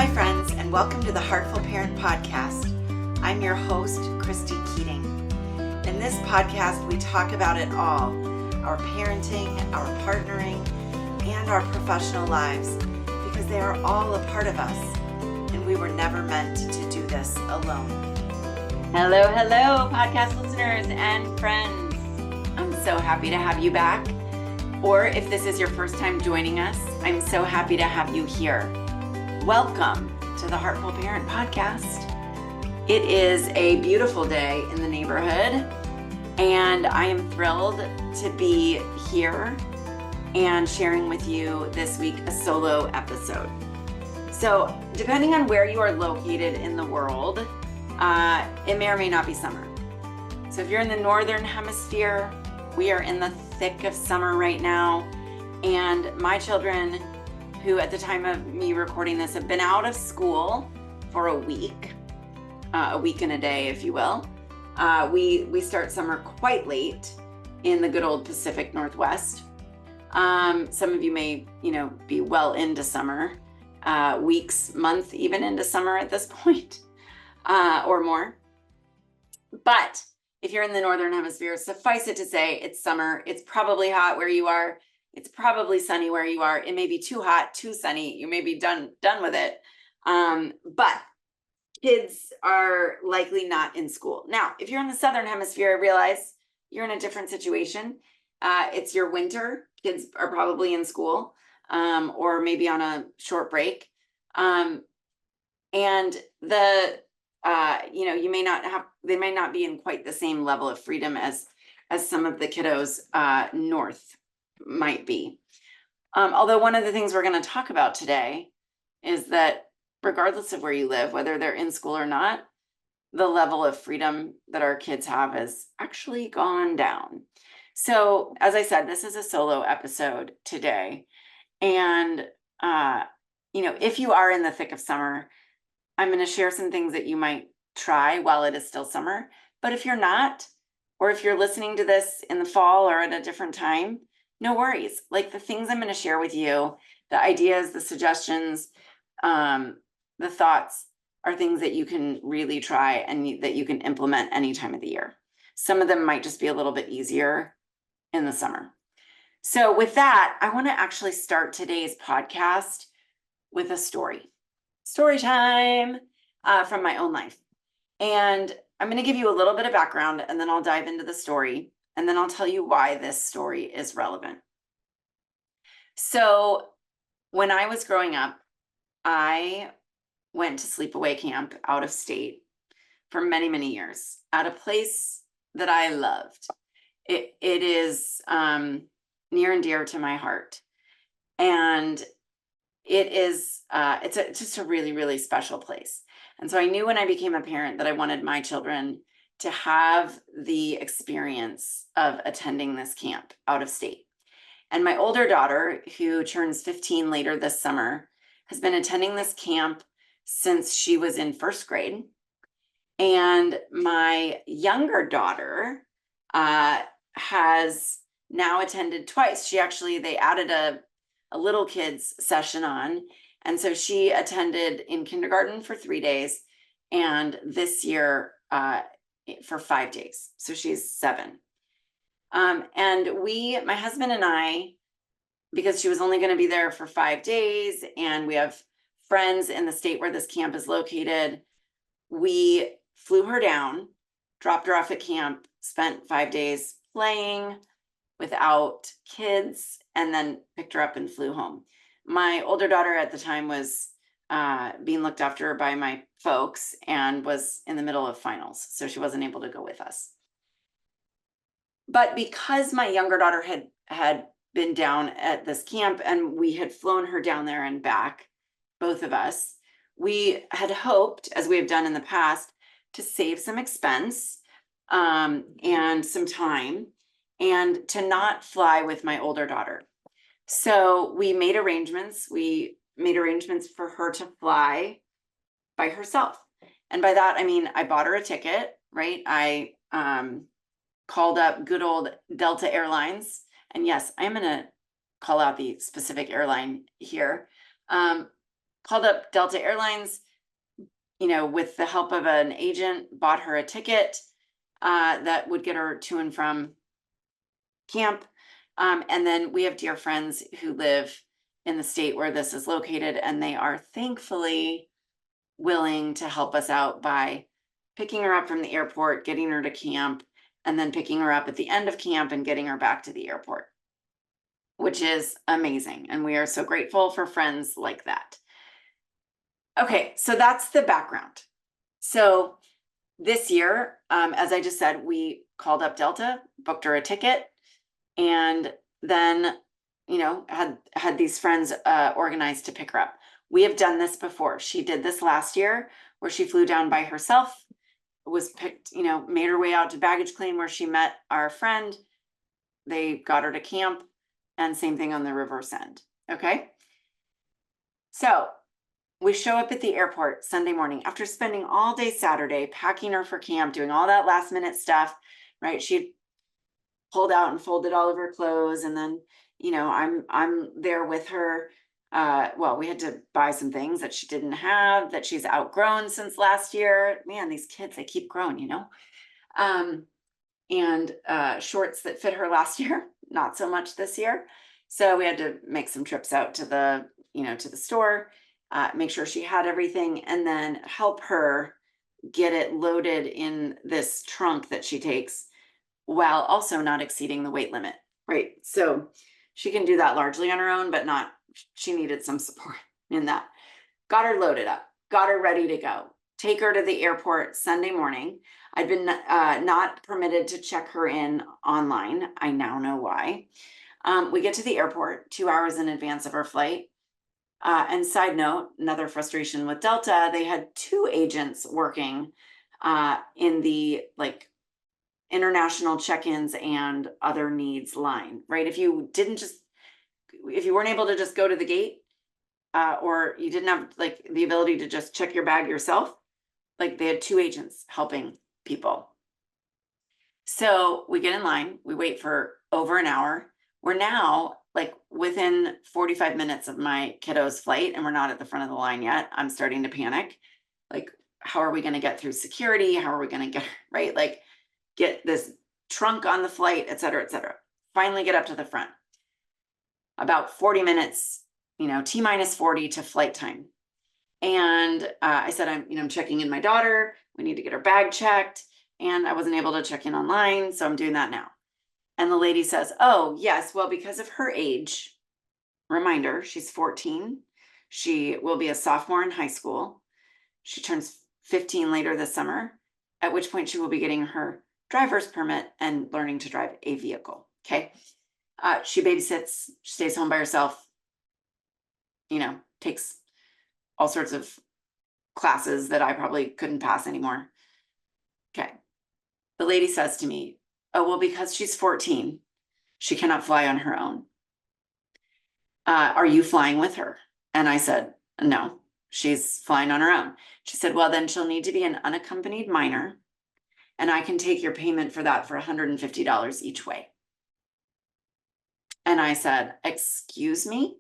Hi, friends, and welcome to the Heartful Parent Podcast. I'm your host, Christy Keating. In this podcast, we talk about it all, our parenting, our partnering, and our professional lives, because they are all a part of us, and we were never meant to do this alone. Hello, podcast listeners and friends. I'm so happy to have you back. Or if this is your first time joining us, I'm so happy to have you here. Welcome to the Heartful Parent Podcast. It is a beautiful day in the neighborhood, and I am thrilled to be here and sharing with you this week a solo episode. So, depending on where you are located in the world, it may or may not be summer. So if you're in the Northern Hemisphere, we are in the thick of summer right now, and my children, who at the time of me recording this have been out of school for a week and a day, if you will. We start summer quite late in the good old Pacific Northwest. Some of you may, be well into summer, weeks, month, even into summer at this point, or more. But if you're in the Northern Hemisphere, suffice it to say, it's summer. It's probably hot where you are. It's probably sunny where you are. It may be too hot, too sunny. You may be done with it. But kids are likely not in school. Now, if you're in the Southern Hemisphere, I realize you're in a different situation. It's your winter. Kids are probably in school, or maybe on a short break. And they may not be in quite the same level of freedom as some of the kiddos north might be. Although one of the things we're going to talk about today is that regardless of where you live, whether they're in school or not, the level of freedom that our kids have has actually gone down. So, as I said, this is a solo episode today. And, if you are in the thick of summer, I'm going to share some things that you might try while it is still summer. But if you're not, or if you're listening to this in the fall or at a different time, no worries. Like the things I'm going to share with you, the ideas, the suggestions, the thoughts are things that you can really try and that you can implement any time of the year. Some of them might just be a little bit easier in the summer. So with that, I want to actually start today's podcast with a story. Story time from my own life. And I'm going to give you a little bit of background, and then I'll dive into the story, and then I'll tell you why this story is relevant. So when I was growing up, I went to sleepaway camp out of state for many, many years at a place that I loved. It is near and dear to my heart. And it is, it's just a really, really special place. And so I knew when I became a parent that I wanted my children to have the experience of attending this camp out of state. And my older daughter, who turns 15 later this summer, has been attending this camp since she was in first grade. And my younger daughter has now attended twice. They added a little kids session on. And so she attended in kindergarten for 3 days and this year for 5 days. So she's 7. And my husband and I, because she was only going to be there for 5 days and we have friends in the state where this camp is located, we flew her down, dropped her off at camp, spent 5 days playing without kids, and then picked her up and flew home. My older daughter at the time was being looked after by my folks and was in the middle of finals, so she wasn't able to go with us. But because my younger daughter had been down at this camp and we had flown her down there and back, both of us, we had hoped, as we have done in the past, to save some expense and some time and to not fly with my older daughter. So we made arrangements. We made arrangements for her to fly by herself. And by that, I mean, I bought her a ticket, right? I called up good old Delta Airlines. And yes, I'm going to call out the specific airline here. called up Delta Airlines, with the help of an agent, bought her a ticket that would get her to and from camp. And then we have dear friends who live in the state where this is located, and they are thankfully willing to help us out by picking her up from the airport, getting her to camp, and then picking her up at the end of camp and getting her back to the airport, which is amazing. And we are so grateful for friends like that. Okay, so that's the background. So this year, as I just said, we called up Delta, booked her a ticket, and then, had these friends organized to pick her up. We have done this before. She did this last year where she flew down by herself, was picked, made her way out to baggage claim where she met our friend. They got her to camp, and same thing on the reverse end. Okay. So we show up at the airport Sunday morning after spending all day Saturday packing her for camp, doing all that last minute stuff, right? She pulled out and folded all of her clothes, and then, I'm there with her. We had to buy some things that she didn't have, that she's outgrown since last year. Man, these kids, they keep growing, and shorts that fit her last year, not so much this year. So we had to make some trips out to the, to the store, make sure she had everything, and then help her get it loaded in this trunk that she takes while also not exceeding the weight limit, right? So she can do that largely on her own, but she needed some support in that. Got her loaded up, got her ready to go. Take her to the airport Sunday morning. I'd been not permitted to check her in online. I now know why. We get to the airport 2 hours in advance of our flight. And side note, another frustration with Delta, they had 2 agents working in the international check-ins and other needs line, right? If you weren't able to just go to the gate, or you didn't have the ability to just check your bag yourself, they had 2 agents helping people. So we get in line, we wait for over an hour. We're now within 45 minutes of my kiddo's flight, and we're not at the front of the line yet. I'm starting to panic. How are we going to get through security? How are we going to get, right? Get this trunk on the flight, et cetera, et cetera. Finally get up to the front. About 40 minutes, T-minus 40 to flight time. And I said, I'm checking in my daughter. We need to get her bag checked. And I wasn't able to check in online, so I'm doing that now. And the lady says, oh, yes, well, because of her age, reminder, she's 14. She will be a sophomore in high school. She turns 15 later this summer, at which point she will be getting her driver's permit and learning to drive a vehicle. Okay. She babysits, stays home by herself, takes all sorts of classes that I probably couldn't pass anymore. Okay. The lady says to me, oh, well, because she's 14, she cannot fly on her own. Are you flying with her? And I said, no, she's flying on her own. She said, well, then she'll need to be an unaccompanied minor, and I can take your payment for that for $150 each way. And I said, excuse me?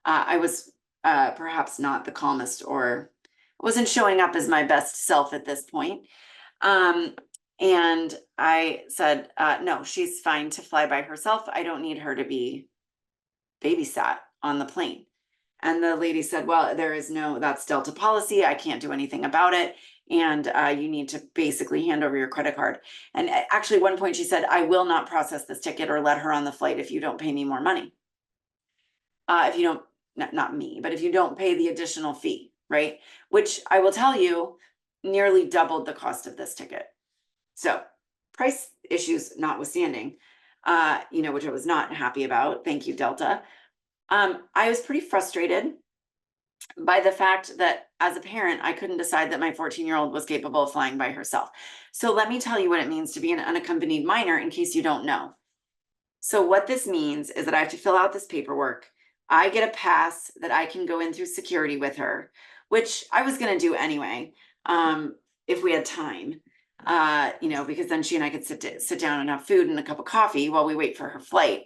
I was perhaps not the calmest, or wasn't showing up as my best self at this point. And I said, no, she's fine to fly by herself. I don't need her to be babysat on the plane. And the lady said, well, that's Delta policy. I can't do anything about it. And you need to basically hand over your credit card. And actually, at one point she said, I will not process this ticket or let her on the flight if you don't pay me more money. If you don't, not me, but if you don't pay the additional fee, right? Which I will tell you nearly doubled the cost of this ticket. So price issues notwithstanding, which I was not happy about. Thank you, Delta. I was pretty frustrated by the fact that as a parent, I couldn't decide that my 14-year-old was capable of flying by herself. So let me tell you what it means to be an unaccompanied minor in case you don't know. So what this means is that I have to fill out this paperwork. I get a pass that I can go in through security with her, which I was going to do anyway, if we had time, because then she and I could sit down and have food and a cup of coffee while we wait for her flight.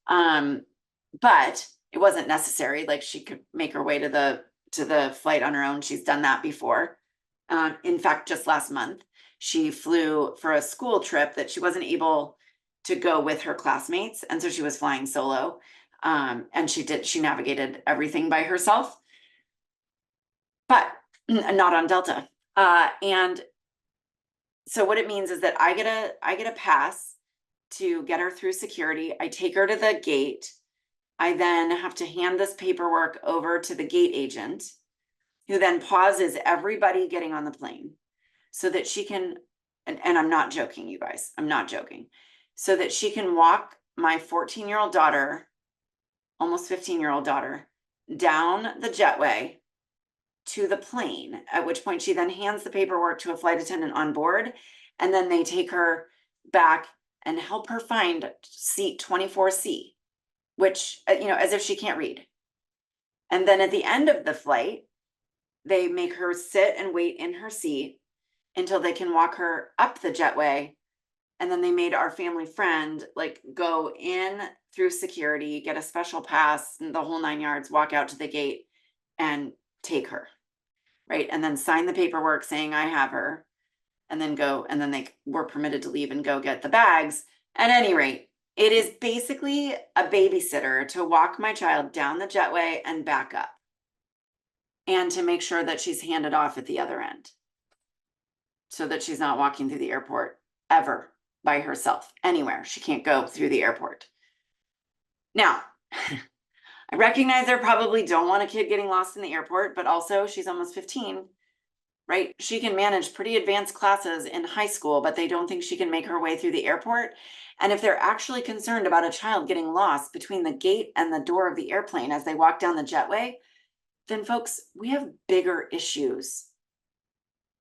But it wasn't necessary. She could make her way to the the flight on her own. She's done that before. In fact, just last month, she flew for a school trip that she wasn't able to go with her classmates. And so she was flying solo. And she navigated everything by herself, but not on Delta. And so what it means is that I get a pass to get her through security. I take her to the gate. I then have to hand this paperwork over to the gate agent, who then pauses everybody getting on the plane so that she can, and I'm not joking, you guys, I'm not joking, so that she can walk my 14-year-old daughter, almost 15-year-old daughter, down the jetway to the plane, at which point she then hands the paperwork to a flight attendant on board, and then they take her back and help her find seat 24C, which, as if she can't read. And then at the end of the flight, they make her sit and wait in her seat until they can walk her up the jetway. And then they made our family friend go in through security, get a special pass, and the whole 9 yards, walk out to the gate and take her, right? And then sign the paperwork saying I have her, and then go, and then they were permitted to leave and go get the bags. At any rate, it is basically a babysitter to walk my child down the jetway and back up, and to make sure that she's handed off at the other end, so that she's not walking through the airport ever by herself anywhere. She can't go through the airport. Now, I recognize they probably don't want a kid getting lost in the airport, but also she's almost 15, right? She can manage pretty advanced classes in high school, but they don't think she can make her way through the airport. And if they're actually concerned about a child getting lost between the gate and the door of the airplane as they walk down the jetway, then folks, we have bigger issues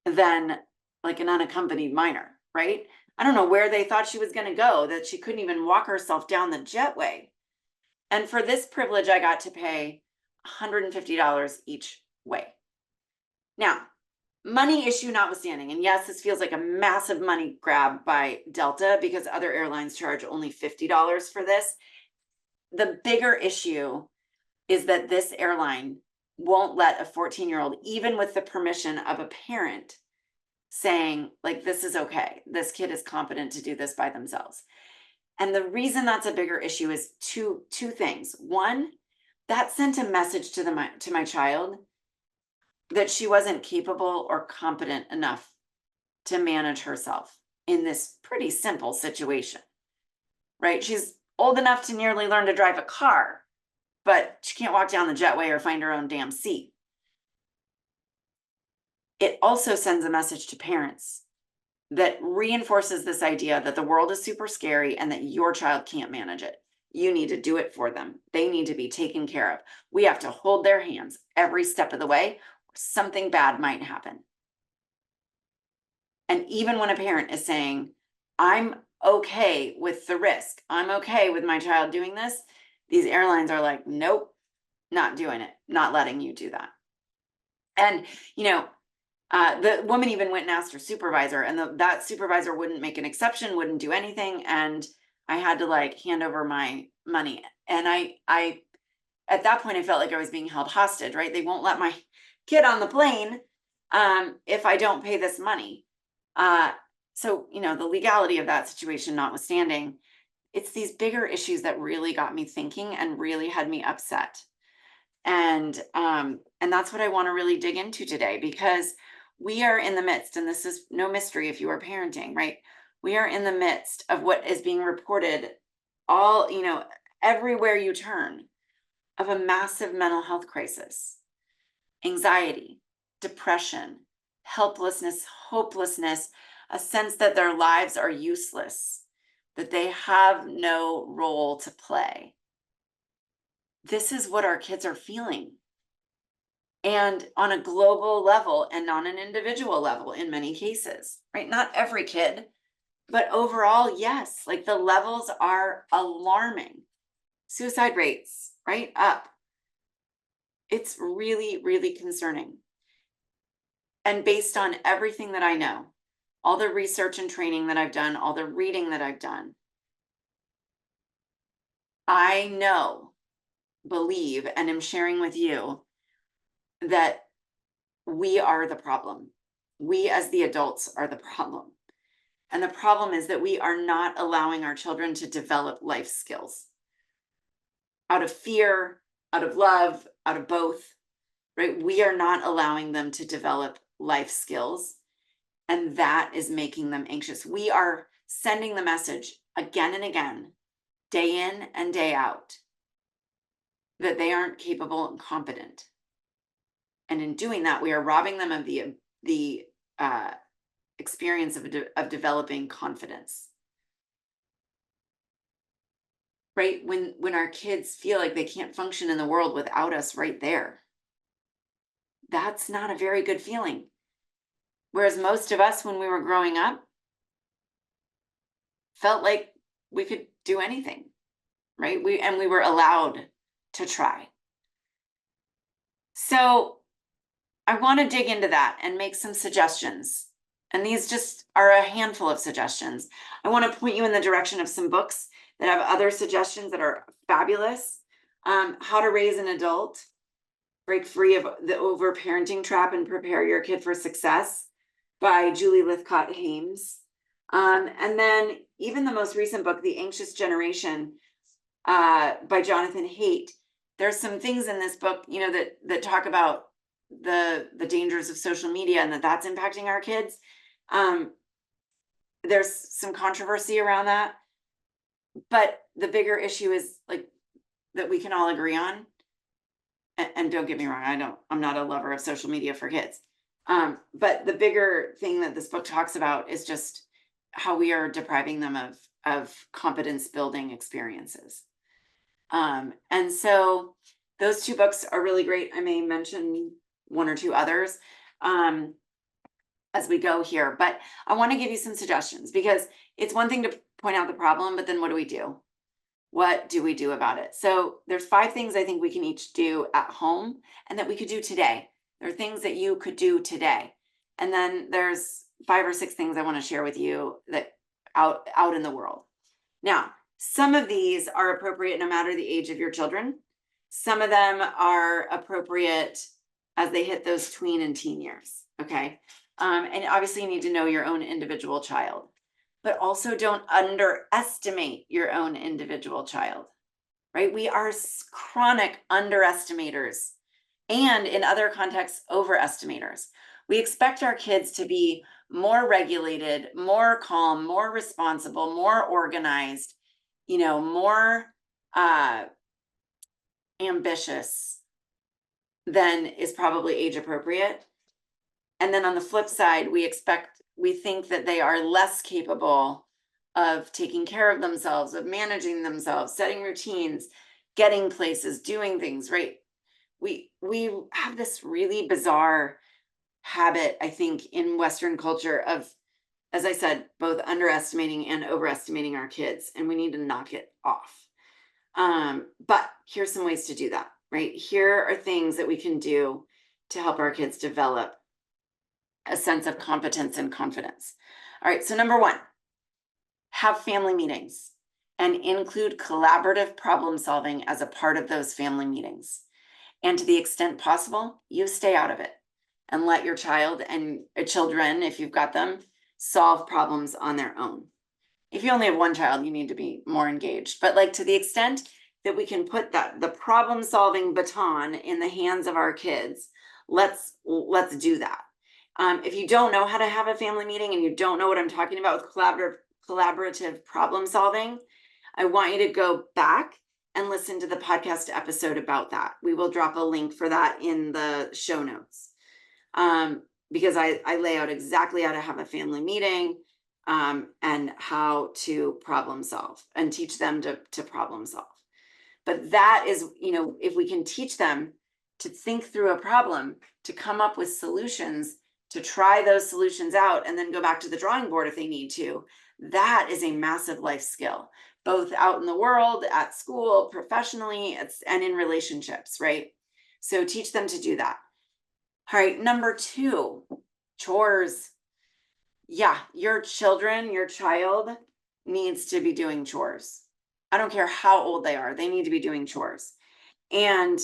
than an unaccompanied minor, right? I don't know where they thought she was going to go, that she couldn't even walk herself down the jetway. And for this privilege, I got to pay $150 each way. Now, money issue notwithstanding, and yes, this feels like a massive money grab by Delta because other airlines charge only $50 for this. The bigger issue is that this airline won't let a 14-year-old, even with the permission of a parent, saying this is okay, this kid is competent to do this by themselves. And the reason that's a bigger issue is two things. One, that sent a message to my child that she wasn't capable or competent enough to manage herself in this pretty simple situation, right? She's old enough to nearly learn to drive a car, but she can't walk down the jetway or find her own damn seat. It also sends a message to parents that reinforces this idea that the world is super scary and that your child can't manage it. You need to do it for them. They need to be taken care of. We have to hold their hands every step of the way, or something bad might happen. And even when a parent is saying, I'm okay with the risk, I'm okay with my child doing this, these airlines are like, nope, not doing it, not letting you do that. And, the woman even went and asked her supervisor, and that supervisor wouldn't make an exception, wouldn't do anything. And I had to hand over my money. And I, at that point, I felt like I was being held hostage, right? They won't let my kid on the plane if I don't pay this money. So, the legality of that situation notwithstanding, it's these bigger issues that really got me thinking and really had me upset. And that's what I want to really dig into today, because we are in the midst, and this is no mystery if you are parenting, right? We are in the midst of what is being reported all, everywhere you turn, of a massive mental health crisis, anxiety, depression, helplessness, hopelessness, a sense that their lives are useless, that they have no role to play. This is what our kids are feeling. And on a global level and on an individual level in many cases, right? Not every kid, but overall, yes, the levels are alarming. Suicide rates, right, up. It's really, really concerning. And based on everything that I know, all the research and training that I've done, all the reading that I've done, I know, believe, and am sharing with you that we are the problem. We as the adults are the problem. And the problem is that we are not allowing our children to develop life skills out of fear, out of love, out of both, right? We are not allowing them to develop life skills. And that is making them anxious. We are sending the message again and again, day in and day out, that they aren't capable and competent. And in doing that, we are robbing them of the experience of developing confidence. Right? When our kids feel like they can't function in the world without us right there, that's not a very good feeling. Whereas most of us, when we were growing up, felt like we could do anything, right? We were allowed to try. So I want to dig into that and make some suggestions. And these just are a handful of suggestions. I want to point you in the direction of some books that have other suggestions that are fabulous. How to Raise an Adult, Break Free of the Overparenting Trap and Prepare Your Kid for Success by Julie Lythcott-Haims. And then even the most recent book, The Anxious Generation, by Jonathan Haidt. There's some things in this book, that talk about the dangers of social media and that's impacting our kids. There's some controversy around that, but the bigger issue is like that we can all agree on. And don't get me wrong, I'm not a lover of social media for kids. But the bigger thing that this book talks about is just how we are depriving them of competence building experiences. And so those two books are really great. I may mention one or two others as we go here, but I want to give you some suggestions, because it's one thing to point out the problem, but then what do we do? What do we do about it? So there's 5 things I think we can each do at home and that we could do today. There are things that you could do today. And then there's 5 or 6 things I want to share with you that out in the world. Now, some of these are appropriate no matter the age of your children. Some of them are appropriate as they hit those tween and teen years, okay? And obviously you need to know your own individual child, but also don't underestimate your own individual child, right? We are chronic underestimators, and in other contexts, overestimators. We expect our kids to be more regulated, more calm, more responsible, more organized, more ambitious than is probably age appropriate. And then on the flip side, we think that they are less capable of taking care of themselves, of managing themselves, setting routines, getting places, doing things, right? We have this really bizarre habit, I think, in Western culture of, as I said, both underestimating and overestimating our kids, and we need to knock it off. But here's some ways to do that, right? Here are things that we can do to help our kids develop a sense of competence and confidence. All right, so number 1, have family meetings and include collaborative problem solving as a part of those family meetings. And to the extent possible, you stay out of it and let your child and children, if you've got them, solve problems on their own. If you only have one child, you need to be more engaged. But like, to the extent that we can put the problem solving baton in the hands of our kids, let's do that. If you don't know how to have a family meeting and you don't know what I'm talking about with collaborative problem solving, I want you to go back and listen to the podcast episode about that. We will drop a link for that in the show notes, because I lay out exactly how to have a family meeting and how to problem solve and teach them to problem solve. But that is, if we can teach them to think through a problem, to come up with solutions, to try those solutions out, and then go back to the drawing board if they need to, that is a massive life skill, both out in the world, at school, professionally, and in relationships, right? So teach them to do that. All right, number 2, chores. Yeah, your child needs to be doing chores. I don't care how old they are, they need to be doing chores. And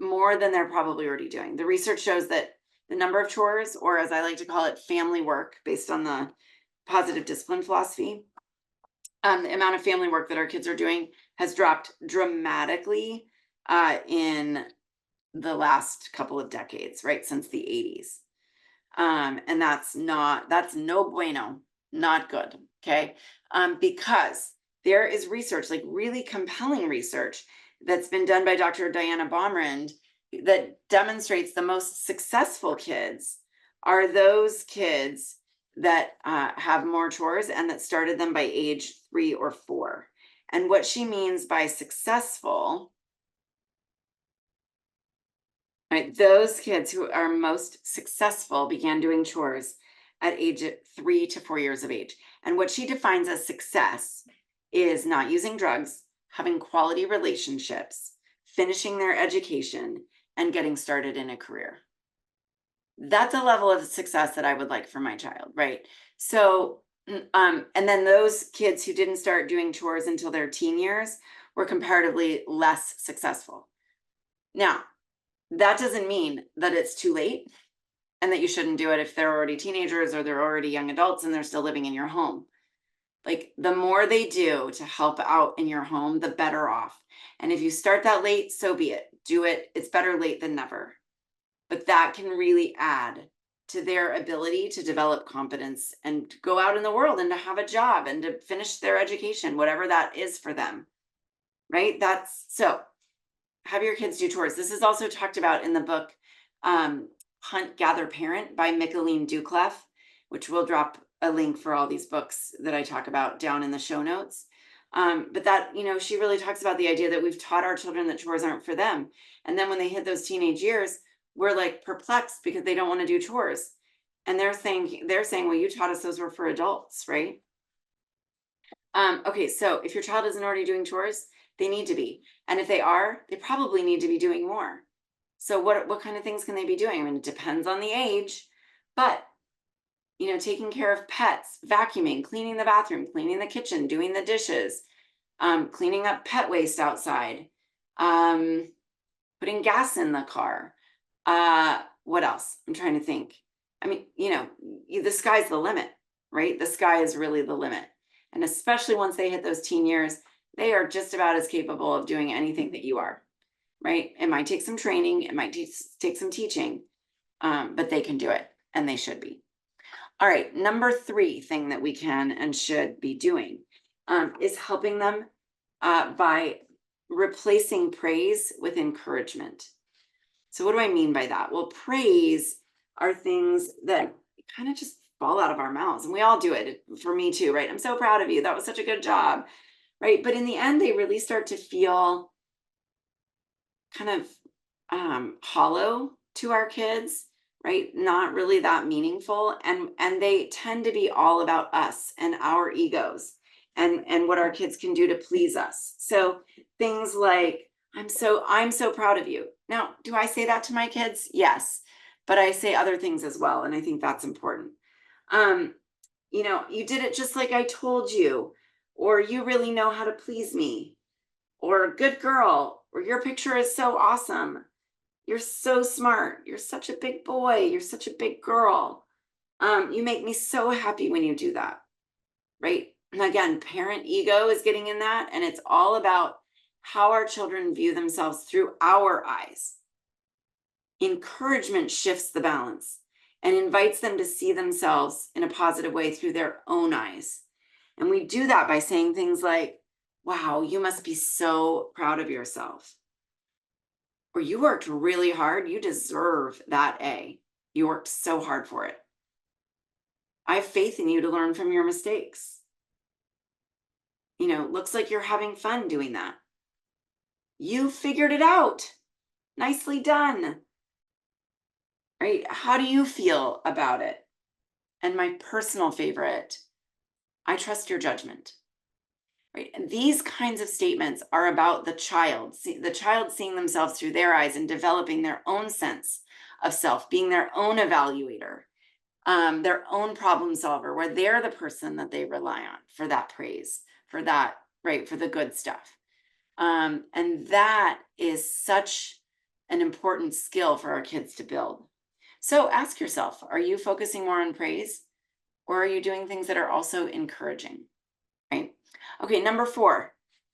more than they're probably already doing. The research shows that the number of chores, or as I like to call it, family work, based on the positive discipline philosophy, the amount of family work that our kids are doing has dropped dramatically in the last couple of decades, right? Since the 80s. And that's no bueno, not good. Okay. Because there is research, like really compelling research that's been done by Dr. Diana Baumrind that demonstrates the most successful kids are those kids that have more chores and that started them by age 3 or 4. And what she means by successful, right, those kids who are most successful began doing chores at age 3 to 4 years of age. And what she defines as success is not using drugs, having quality relationships, finishing their education, and getting started in a career. That's a level of success that I would like for my child, right? So, and then those kids who didn't start doing chores until their teen years were comparatively less successful. Now, that doesn't mean that it's too late and that you shouldn't do it if they're already teenagers or they're already young adults and they're still living in your home. Like, the more they do to help out in your home, the better off. And if you start that late, so be it. Do it. It's better late than never. But that can really add to their ability to develop competence and go out in the world and to have a job and to finish their education, whatever that is for them. Right? That's so. Have your kids do chores. This is also talked about in the book Hunt, Gather, Parent by Micheline Doucleff, which we'll drop a link for all these books that I talk about down in the show notes. But that, she really talks about the idea that we've taught our children that chores aren't for them. And then when they hit those teenage years, we're like perplexed because they don't want to do chores. And they're saying, well, you taught us those were for adults, right? Okay, so if your child isn't already doing chores, they need to be. And if they are, they probably need to be doing more. So what kind of things can they be doing? I mean, it depends on the age, but taking care of pets, vacuuming, cleaning the bathroom, cleaning the kitchen, doing the dishes, cleaning up pet waste outside, putting gas in the car. What else? I'm trying to think. I mean, the sky's the limit, right? The sky is really the limit. And especially once they hit those teen years, they are just about as capable of doing anything that you are, right? It might take some training, it might take some teaching, but they can do it and they should be. All right, number 3 thing that we can and should be doing is helping them by replacing praise with encouragement. So what do I mean by that? Well, praise are things that kind of just fall out of our mouths, and we all do it. For me too, right? I'm so proud of you. That was such a good job, right? But in the end, they really start to feel kind of hollow to our kids, right? Not really that meaningful, and they tend to be all about us and our egos and what our kids can do to please us. So things like, I'm so proud of you. Now, do I say that to my kids? Yes, but I say other things as well, and I think that's important. You did it just like I told you, or you really know how to please me, or good girl, or your picture is so awesome. You're so smart. You're such a big boy. You're such a big girl. You make me so happy when you do that, right? And again, parent ego is getting in that, and it's all about how our children view themselves through our eyes. Encouragement shifts the balance and invites them to see themselves in a positive way through their own eyes. And we do that by saying things like, wow, you must be so proud of yourself. Or you worked really hard. You deserve that A. You worked so hard for it. I have faith in you to learn from your mistakes. Looks like you're having fun doing that. You figured it out. Nicely done. Right? How do you feel about it? And my personal favorite, I trust your judgment. Right? And these kinds of statements are about the child seeing themselves through their eyes and developing their own sense of self, being their own evaluator, their own problem solver, where they're the person that they rely on for that praise, for that, right, for the good stuff. And that is such an important skill for our kids to build. So ask yourself, are you focusing more on praise, or are you doing things that are also encouraging, right? Okay, number 4,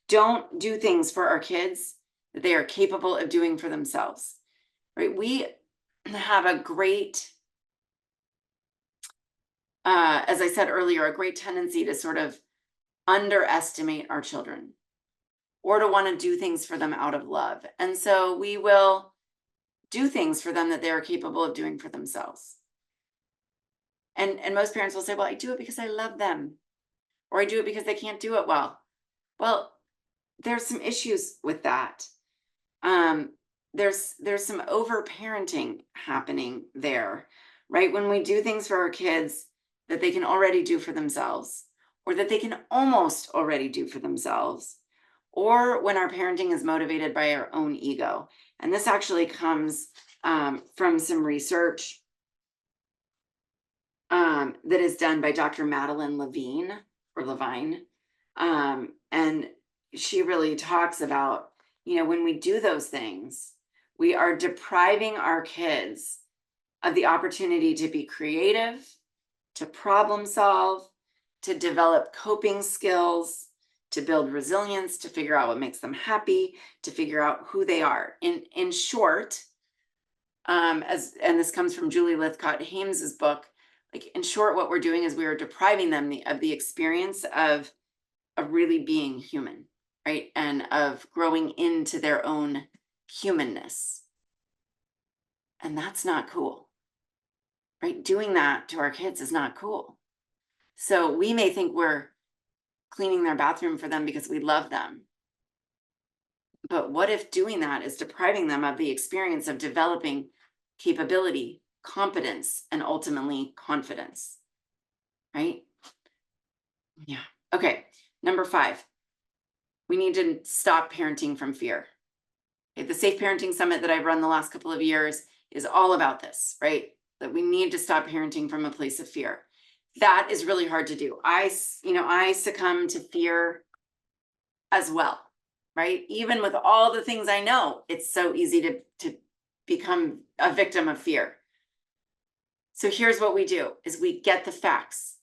don't do things for our kids that they are capable of doing for themselves, right? We have a great, as I said earlier, a great tendency to sort of underestimate our children or to want to do things for them out of love. And so we will do things for them that they are capable of doing for themselves. And most parents will say, well, I do it because I love them, or I do it because they can't do it well. Well, there's some issues with that. There's some over-parenting happening there, right? When we do things for our kids that they can already do for themselves, or that they can almost already do for themselves, or when our parenting is motivated by our own ego. And this actually comes from some research that is done by Dr. Madeline Levine, or Levine. And she really talks about, when we do those things, we are depriving our kids of the opportunity to be creative, to problem solve, to develop coping skills, to build resilience, to figure out what makes them happy, to figure out who they are. In short, and this comes from Julie Lythcott-Hames's book, like, in short, what we're doing is we are depriving them of the experience of really being human, right? And of growing into their own humanness. And that's not cool, right? Doing that to our kids is not cool. So we may think we're cleaning their bathroom for them because we love them. But what if doing that is depriving them of the experience of developing capability, competence, and ultimately confidence, right? Yeah. Okay. Number 5, we need to stop parenting from fear. Okay, the Safe Parenting Summit that I've run the last couple of years is all about this, right? That we need to stop parenting from a place of fear. That is really hard to do. I succumb to fear as well, right? Even with all the things I know, it's so easy to become a victim of fear. So here's what we do is we get the facts.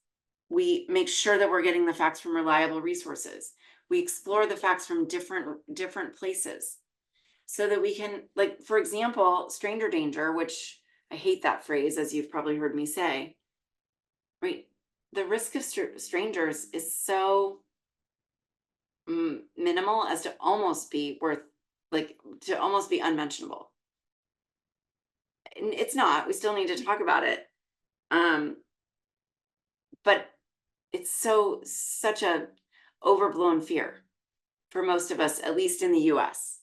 We make sure that we're getting the facts from reliable resources. We explore the facts from different places so that we can, like, for example, stranger danger, which I hate that phrase, as you've probably heard me say, right? The risk of strangers is so minimal as to almost be almost be unmentionable. And it's not, we still need to talk about it. But it's such a overblown fear for most of us, at least in the US.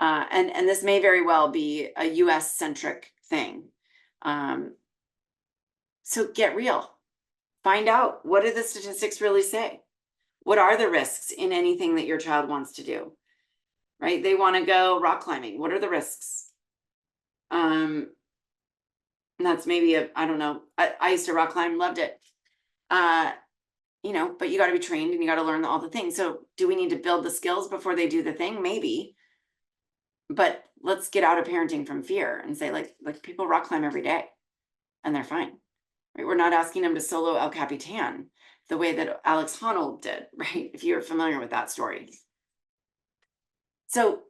And this may very well be a US centric thing. So get real, find out, what do the statistics really say? What are the risks in anything that your child wants to do, right? They want to go rock climbing. What are the risks? And that's maybe I don't know. I used to rock climb, loved it. But you got to be trained and you got to learn all the things. So do we need to build the skills before they do the thing? Maybe. But let's get out of parenting from fear and say, like people rock climb every day and they're fine, right? We're not asking them to solo El Capitan the way that Alex Honnold did, right? If you're familiar with that story. So,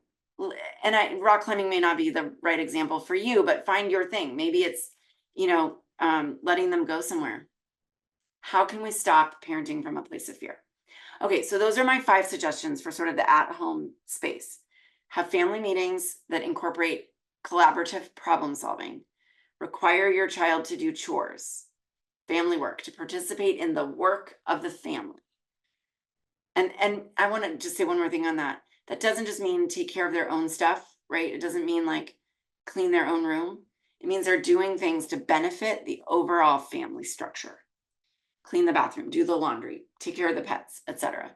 and rock climbing may not be the right example for you, but find your thing. Maybe it's, letting them go somewhere. How can we stop parenting from a place of fear? Okay, so those are my 5 suggestions for sort of the at-home space. Have family meetings that incorporate collaborative problem solving. Require your child to do chores, family work, to participate in the work of the family. And I want to just say one more thing on that. That doesn't just mean take care of their own stuff, right? It doesn't mean like clean their own room. It means they're doing things to benefit the overall family structure. Clean the bathroom, do the laundry, take care of the pets, etc.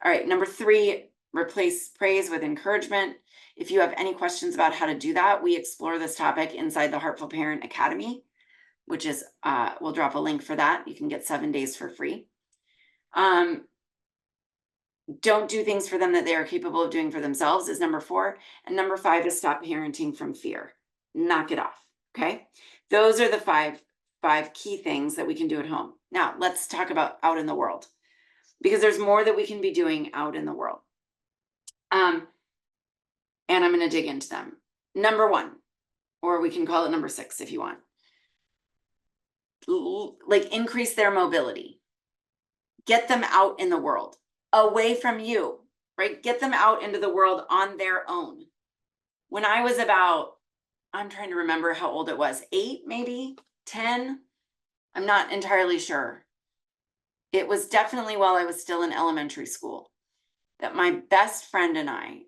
All right, number 3, replace praise with encouragement. If you have any questions about how to do that, we explore this topic inside the Heartful Parent Academy, which is, we'll drop a link for that. You can get 7 days for free. don't do things for them that they are capable of doing for themselves is number 4. And number 5 is stop parenting from fear. Knock it off. Okay. Those are the five key things that we can do at home. Now let's talk about out in the world, because there's more that we can be doing out in the world. And I'm going to dig into them. Number 1, or we can call it number 6 if you want. Like, increase their mobility. Get them out in the world, away from you, right? Get them out into the world on their own. When I was about, I'm trying to remember how old it was, 8, maybe 10. I'm not entirely sure. It was definitely while I was still in elementary school that my best friend and I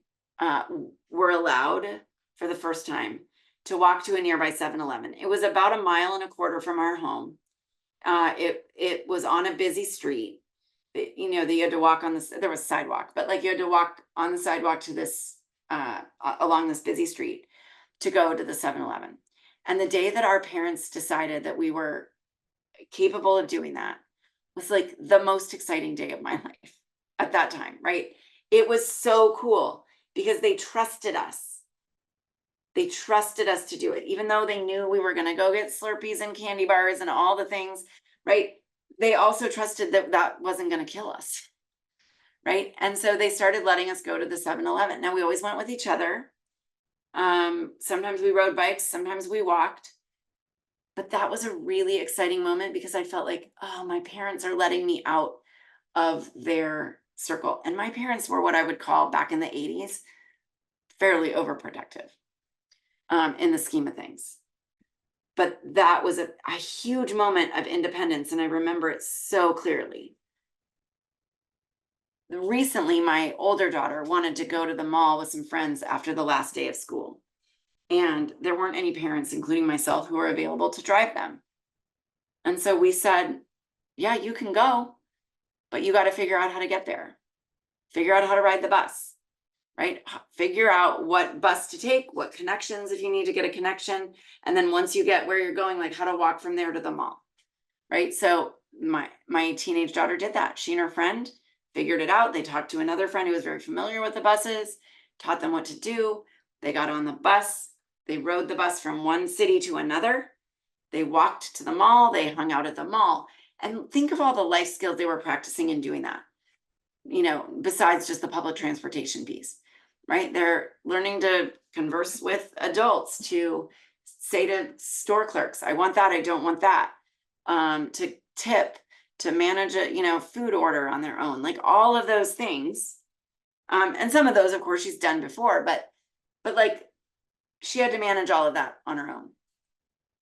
were allowed for the first time to walk to a nearby 7-Eleven. It was about 1.25 miles from our home. It was on a busy street. You know, you had to walk on this, there was a sidewalk, but like you had to walk on the sidewalk to this, along this busy street to go to the 7-Eleven. And the day that our parents decided that we were capable of doing that was like the most exciting day of my life at that time, right? It was so cool because they trusted us. They trusted us to do it, even though they knew we were going to go get Slurpees and candy bars and all the things, right? They also trusted that that wasn't going to kill us, right? And so they started letting us go to the 7-Eleven. Now, we always went with each other. Sometimes we rode bikes, sometimes we walked. But that was a really exciting moment because I felt like, oh, my parents are letting me out of their circle. And my parents were what I would call, back in the 80s, fairly overprotective in the scheme of things. But that was a huge moment of independence, and I remember it so clearly. Recently, my older daughter wanted to go to the mall with some friends after the last day of school. And there weren't any parents, including myself, who were available to drive them. And so we said, yeah, you can go, but you got to figure out how to get there. Figure out how to ride the bus, right? Figure out what bus to take, what connections, if you need to get a connection. And then once you get where you're going, like how to walk from there to the mall, right? So my teenage daughter did that. She and her friend figured it out. They talked to another friend who was very familiar with the buses, taught them what to do. They got on the bus. They rode the bus from one city to another. They walked to the mall. They hung out at the mall. And think of all the life skills they were practicing in doing that, you know, besides just the public transportation piece, right? They're learning to converse with adults, to say to store clerks, I want that, I don't want that, to tip, to manage a, you know, food order on their own, like all of those things. And some of those, of course, she's done before, but like, she had to manage all of that on her own.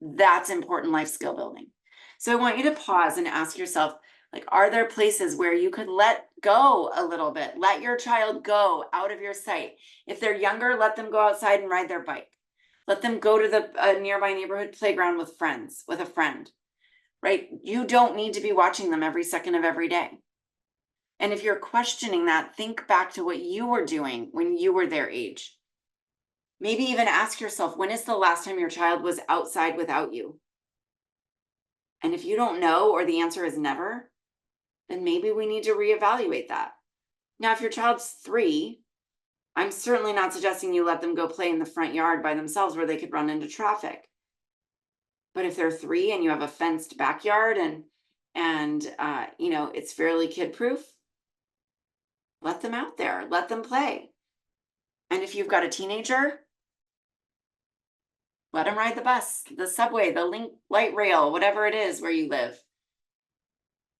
That's important life skill building. So I want you to pause and ask yourself, like, are there places where you could let go a little bit? Let your child go out of your sight. If they're younger, let them go outside and ride their bike. Let them go to the nearby neighborhood playground with friends, with a friend, right? You don't need to be watching them every second of every day. And if you're questioning that, think back to what you were doing when you were their age. Maybe even ask yourself, when is the last time your child was outside without you? And if you don't know, or the answer is never, then maybe we need to reevaluate that. Now, if your child's 3, I'm certainly not suggesting you let them go play in the front yard by themselves where they could run into traffic. But if they're 3 and you have a fenced backyard and you know, it's fairly kid-proof, let them out there, let them play. And if you've got a teenager, let them ride the bus, the subway, the light rail, whatever it is where you live.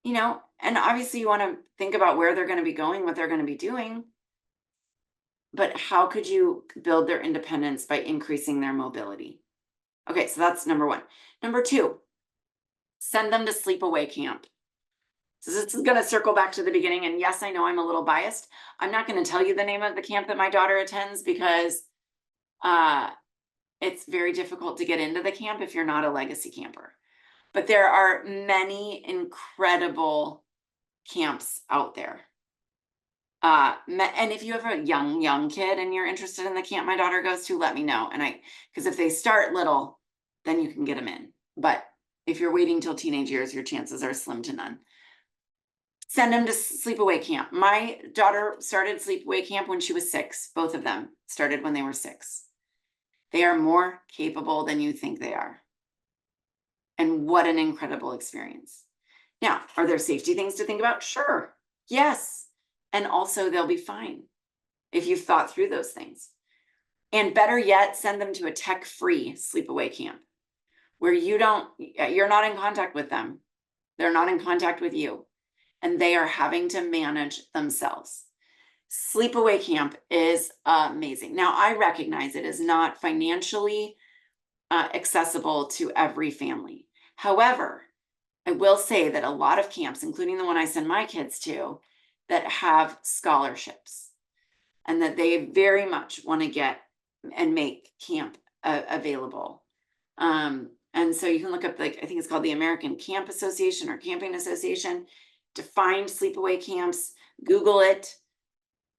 You know, and obviously you want to think about where they're going to be going, what they're going to be doing. But how could you build their independence by increasing their mobility? Okay, so that's number 1. Number 2, send them to sleepaway camp. So this is going to circle back to the beginning. And yes, I know I'm a little biased. I'm not going to tell you the name of the camp that my daughter attends because it's very difficult to get into the camp if you're not a legacy camper. But there are many incredible camps out there. And if you have a young kid and you're interested in the camp my daughter goes to, let me know. And because if they start little, then you can get them in. But if you're waiting till teenage years, your chances are slim to none. Send them to sleepaway camp. My daughter started sleepaway camp when she was 6. Both of them started when they were 6. They are more capable than you think they are. And what an incredible experience. Now, are there safety things to think about? Sure. Yes. And also they'll be fine if you've thought through those things. And better yet, send them to a tech-free sleepaway camp where you're not in contact with them. They're not in contact with you. And they are having to manage themselves. Sleepaway camp is amazing. Now, I recognize it is not financially accessible to every family. However, I will say that a lot of camps, including the one I send my kids to, that have scholarships and that they very much want to get and make camp available. And so you can look up, like, I think it's called the American Camp Association or Camping Association, to find sleepaway camps, Google it.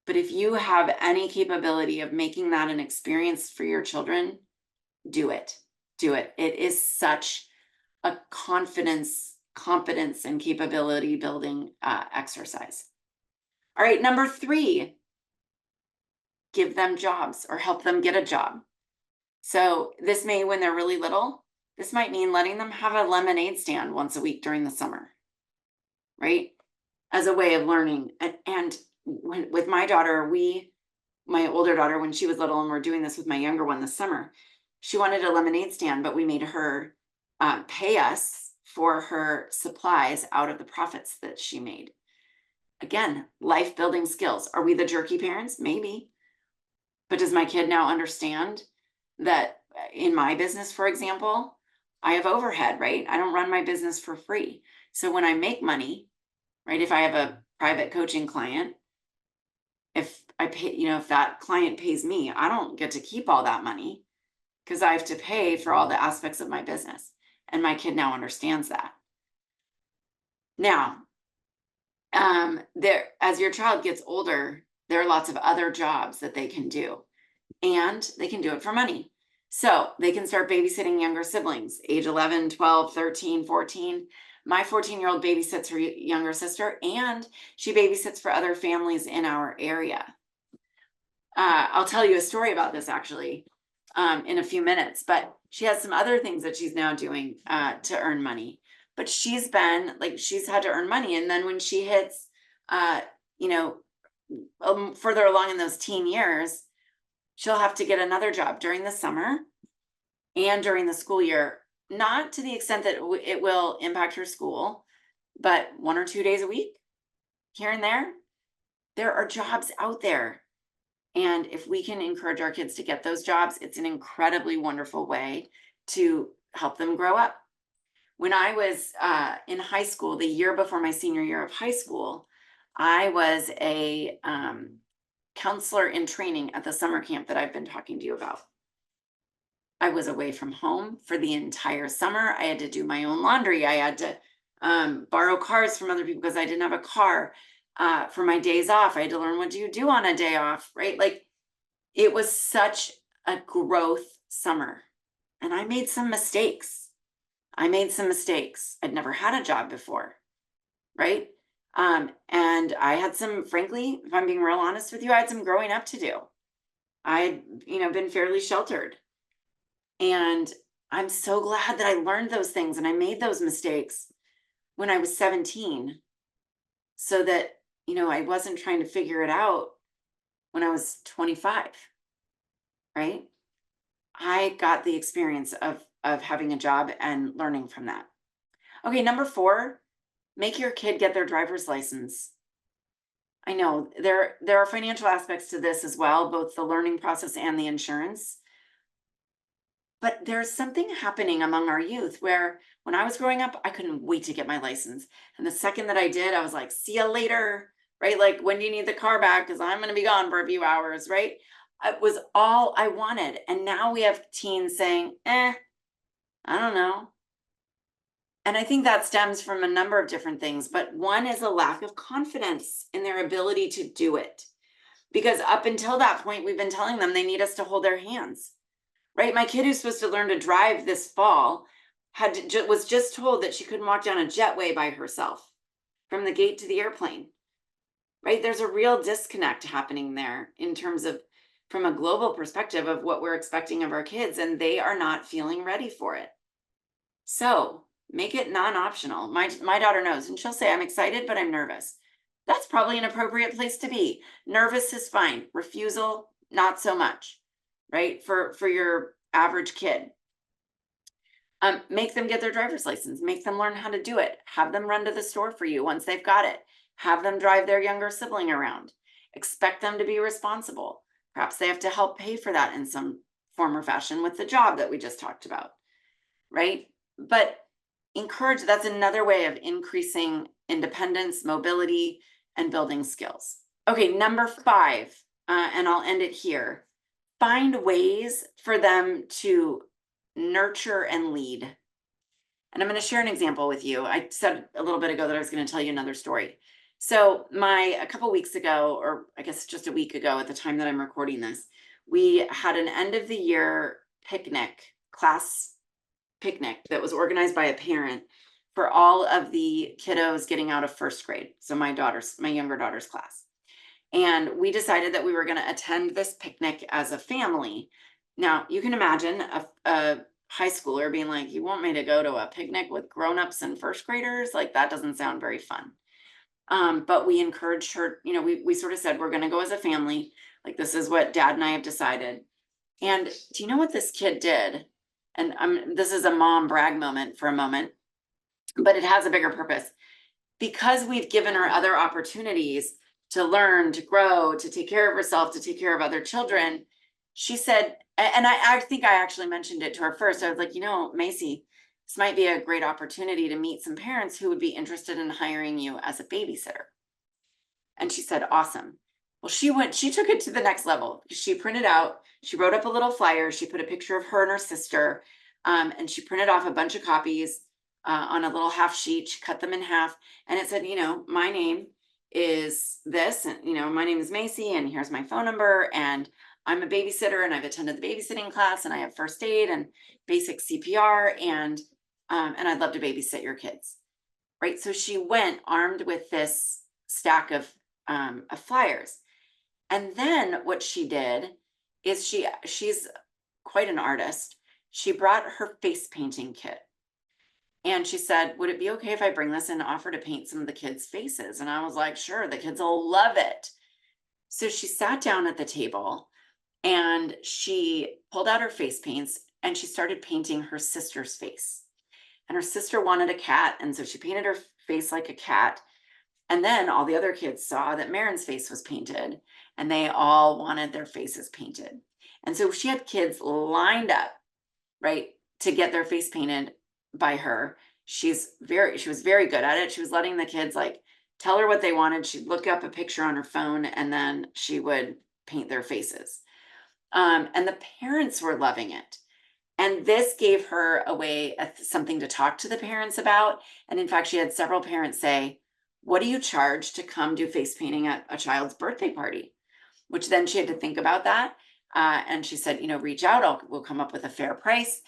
But if you have any capability of making that an experience for your children, do it. Do it. It is such a confidence, competence, and capability building exercise. All right, number 3, give them jobs or help them get a job. So this may, when they're really little, this might mean letting them have a lemonade stand once a week during the summer, right? As a way of learning. And with my daughter, my older daughter, when she was little, and we're doing this with my younger one this summer, she wanted a lemonade stand, but we made her pay us for her supplies out of the profits that she made. Again, life building skills. Are we the jerky parents? Maybe. But does my kid now understand that in my business, for example, I have overhead, right? I don't run my business for free. So when I make money, right, if I have a private coaching client, if I pay, if that client pays me, I don't get to keep all that money because I have to pay for all the aspects of my business. And my kid now understands that. Now, as your child gets older, there are lots of other jobs that they can do, and they can do it for money. So they can start babysitting younger siblings, age 11, 12, 13, 14. My 14-year-old babysits her younger sister, and she babysits for other families in our area. I'll tell you a story about this actually in a few minutes, but she has some other things that she's now doing to earn money. But she's had to earn money. And then when she hits, further along in those teen years, she'll have to get another job during the summer and during the school year, not to the extent that it will impact her school, but 1 or 2 days a week here and there. There are jobs out there. And if we can encourage our kids to get those jobs, it's an incredibly wonderful way to help them grow up. When I was in high school, the year before my senior year of high school, I was a counselor in training at the summer camp that I've been talking to you about. I was away from home for the entire summer. I had to do my own laundry. I had to borrow cars from other people because I didn't have a car. For my days off, I had to learn, what do you do on a day off, right? Like, it was such a growth summer. And I made some mistakes. I'd never had a job before, right? And I had some, frankly, if I'm being real honest with you, I had some growing up to do. I had, been fairly sheltered. And I'm so glad that I learned those things and I made those mistakes when I was 17, so that, I wasn't trying to figure it out when I was 25, right? I got the experience of having a job and learning from that. Okay, number 4, make your kid get their driver's license. I know there are financial aspects to this as well, both the learning process and the insurance. But there's something happening among our youth where when I was growing up, I couldn't wait to get my license. And the second that I did, I was like, see you later, right? Like, when do you need the car back? Because I'm going to be gone for a few hours, right? It was all I wanted. And now we have teens saying, I don't know. And I think that stems from a number of different things. But one is a lack of confidence in their ability to do it. Because up until that point, we've been telling them they need us to hold their hands. Right? My kid, who's supposed to learn to drive this fall, was just told that she couldn't walk down a jetway by herself. from the gate to the airplane, right? There's a real disconnect happening there in terms of, from a global perspective, of what we're expecting of our kids, and they are not feeling ready for it. So make it non-optional. My daughter knows, and she'll say, I'm excited, but I'm nervous. That's probably an appropriate place to be. Nervous is fine. Refusal, not so much, right? For your average kid. Make them get their driver's license. Make them learn how to do it. Have them run to the store for you once they've got it. Have them drive their younger sibling around. Expect them to be responsible. Perhaps they have to help pay for that in some form or fashion with the job that we just talked about, right? But encourage, that's another way of increasing independence, mobility, and building skills. Okay, number 5, and I'll end it here. Find ways for them to nurture and lead. And I'm going to share an example with you. I said a little bit ago that I was going to tell you another story. So a couple weeks ago, or I guess just a week ago at the time that I'm recording this, we had an end of the year picnic, class picnic, that was organized by a parent for all of the kiddos getting out of first grade. So my younger daughter's class. And we decided that we were going to attend this picnic as a family. Now, you can imagine a high schooler being like, you want me to go to a picnic with grown-ups and first graders? Like, that doesn't sound very fun. But we encouraged her, we sort of said, we're going to go as a family. Like, this is what Dad and I have decided. And do you know what this kid did? And this is a mom brag moment for a moment, but it has a bigger purpose. Because we've given her other opportunities to learn, to grow, to take care of herself, to take care of other children, she said, and I think I actually mentioned it to her first. I was like, Macy, this might be a great opportunity to meet some parents who would be interested in hiring you as a babysitter. And she said, awesome. Well, she took it to the next level. She printed out, she wrote up a little flyer. She put a picture of her and her sister, and she printed off a bunch of copies on a little half sheet. She cut them in half, and it said, my name is this, and my name is Macy, and here's my phone number, and I'm a babysitter, and I've attended the babysitting class, and I have first aid and basic CPR, and I'd love to babysit your kids, right? So she went armed with this stack of flyers. And then what she did is she's quite an artist. She brought her face painting kit. And she said, would it be okay if I bring this and offer to paint some of the kids' faces? And I was like, sure, the kids will love it. So she sat down at the table and she pulled out her face paints and she started painting her sister's face. And her sister wanted a cat. And so she painted her face like a cat. And then all the other kids saw that Marin's face was painted and they all wanted their faces painted. And so she had kids lined up, right, to get their face painted by her. She was very good at it. She was letting the kids tell her what they wanted. She'd look up a picture on her phone and then she would paint their faces. And the parents were loving it. And this gave her something to talk to the parents about. And in fact, she had several parents say, what do you charge to come do face painting at a child's birthday party? Which then she had to think about that. And she said, reach out, we'll come up with a fair price.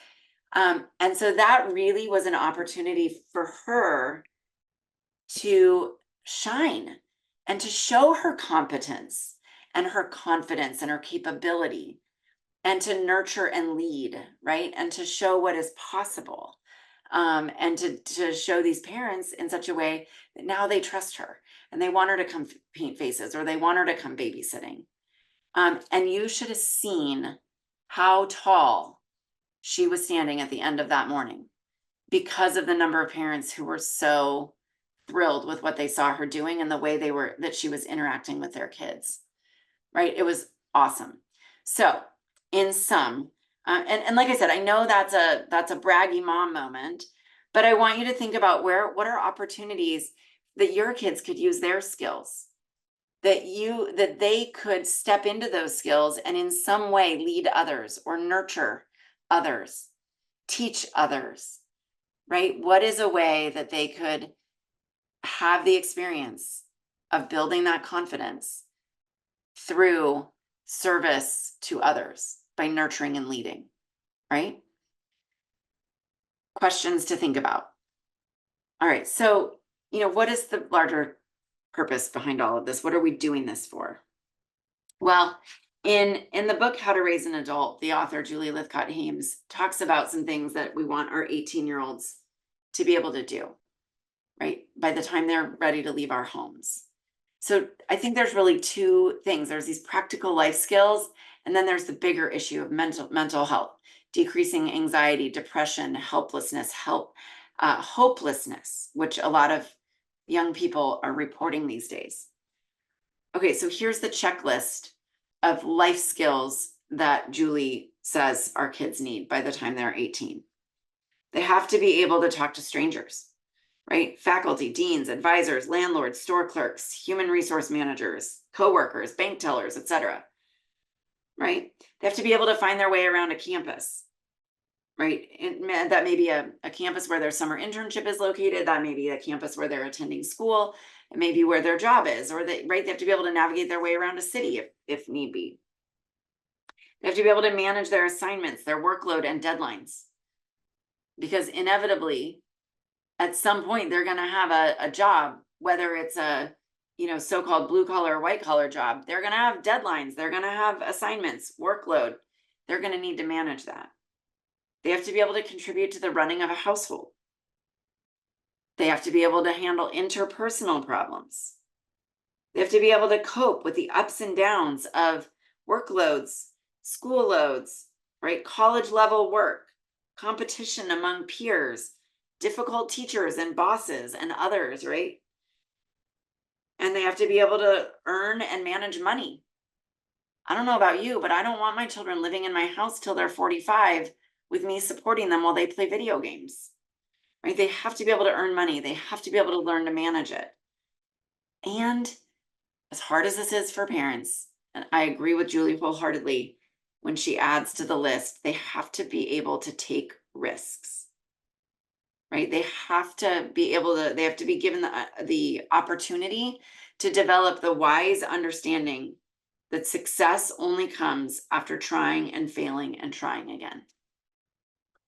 And so that really was an opportunity for her to shine and to show her competence and her confidence and her capability and to nurture and lead, right? And to show what is possible. And to show these parents in such a way that now they trust her and they want her to come paint faces or they want her to come babysitting. And you should have seen how tall she was standing at the end of that morning because of the number of parents who were so thrilled with what they saw her doing and the way that she was interacting with their kids, right? It was awesome. So in sum, and like I said, I know that's a braggy mom moment, but I want you to think about what are opportunities that your kids could use their skills, that they could step into those skills and in some way lead others or nurture others, teach others, right? What is a way that they could have the experience of building that confidence through service to others by nurturing and leading, right? Questions to think about. All right, so what is the larger purpose behind all of this? What are we doing this for? Well, in the book, How to Raise an Adult, the author, Julie Lythcott-Haims, talks about some things that we want our 18-year-olds to be able to do, right? By the time they're ready to leave our homes. So I think there's really two things. There's these practical life skills, and then there's the bigger issue of mental health, decreasing anxiety, depression, helplessness, hopelessness, which a lot of young people are reporting these days. Okay, so here's the checklist of life skills that Julie says our kids need by the time they're 18. They have to be able to talk to strangers, right? Faculty, deans, advisors, landlords, store clerks, human resource managers, coworkers, bank tellers, etc. Right? They have to be able to find their way around a campus, right? And that may be a campus where their summer internship is located. That may be a campus where they're attending school. It may be where their job is, or they have to be able to navigate their way around a city if need be. They have to be able to manage their assignments, their workload, and deadlines. Because inevitably, at some point, they're going to have a job, whether it's a so-called blue collar or white collar job. They're going to have deadlines. They're going to have assignments, workload. They're going to need to manage that. They have to be able to contribute to the running of a household. They have to be able to handle interpersonal problems. They have to be able to cope with the ups and downs of workloads, school loads, right? College level work, competition among peers, difficult teachers and bosses and others, right? And they have to be able to earn and manage money. I don't know about you, but I don't want my children living in my house till they're 45 with me supporting them while they play video games, right? They have to be able to earn money. They have to be able to learn to manage it. And as hard as this is for parents, and I agree with Julie wholeheartedly, when she adds to the list, they have to be able to take risks, right? They have to be given the opportunity to develop the wise understanding that success only comes after trying and failing and trying again.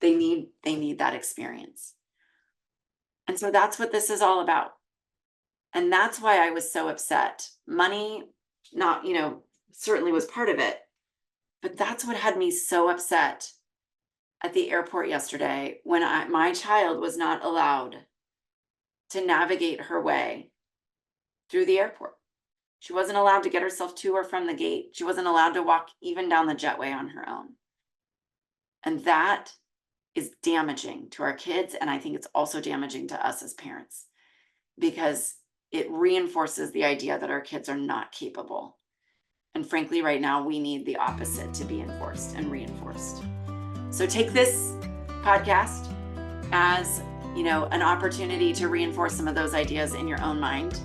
They need that experience. And so that's what this is all about. And that's why I was so upset. Money, certainly was part of it, but that's what had me so upset at the airport yesterday when my child was not allowed to navigate her way through the airport. She wasn't allowed to get herself to or from the gate. She wasn't allowed to walk even down the jetway on her own. And that is damaging to our kids. And I think it's also damaging to us as parents because it reinforces the idea that our kids are not capable. And frankly, right now, we need the opposite to be enforced and reinforced. So take this podcast as, an opportunity to reinforce some of those ideas in your own mind.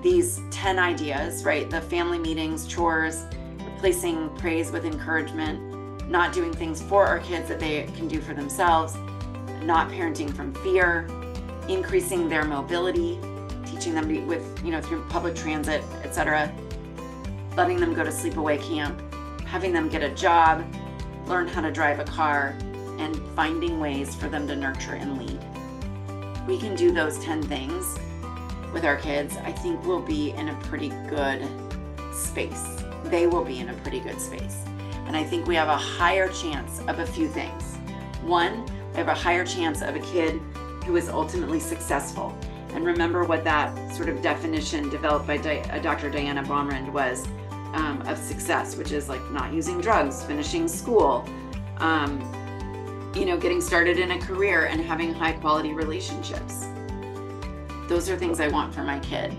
These 10 ideas, right? The family meetings, chores, replacing praise with encouragement, not doing things for our kids that they can do for themselves, not parenting from fear, increasing their mobility, teaching them through public transit, etc., letting them go to sleepaway camp, having them get a job, learn how to drive a car, and finding ways for them to nurture and lead. We can do those 10 things with our kids. I think we'll be in a pretty good space. They will be in a pretty good space. And I think we have a higher chance of a few things. One, we have a higher chance of a kid who is ultimately successful. And remember what that sort of definition developed by Dr. Diana Baumrind was of success, which is like not using drugs, finishing school, getting started in a career and having high quality relationships. Those are things I want for my kid.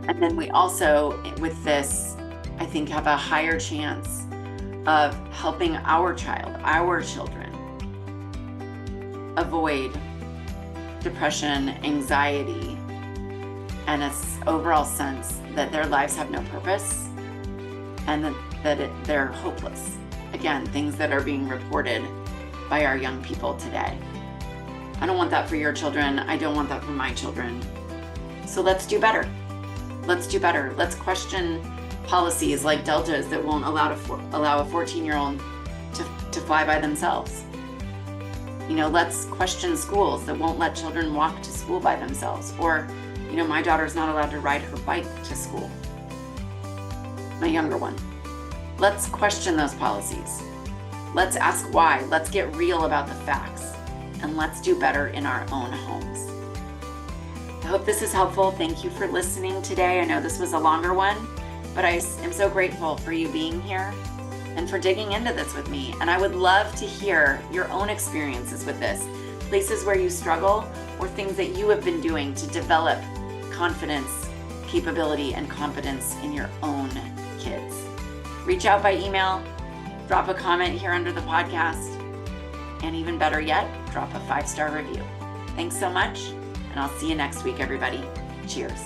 And then we also, with this, I think have a higher chance of helping our children avoid depression, anxiety, and an overall sense that their lives have no purpose and that they're hopeless. Again, things that are being reported by our young people today. I don't want that for your children. I don't want that for my children. So let's do better. Let's do better. Let's question policies like Delta's that won't allow a 14-year-old to fly by themselves. Let's question schools that won't let children walk to school by themselves. Or, my daughter's not allowed to ride her bike to school. My younger one. Let's question those policies. Let's ask why. Let's get real about the facts. And let's do better in our own homes. I hope this is helpful. Thank you for listening today. I know this was a longer one, but I am so grateful for you being here and for digging into this with me. And I would love to hear your own experiences with this, places where you struggle or things that you have been doing to develop confidence, capability, and competence in your own kids. Reach out by email, drop a comment here under the podcast, and even better yet, drop a 5-star review. Thanks so much, and I'll see you next week, everybody. Cheers.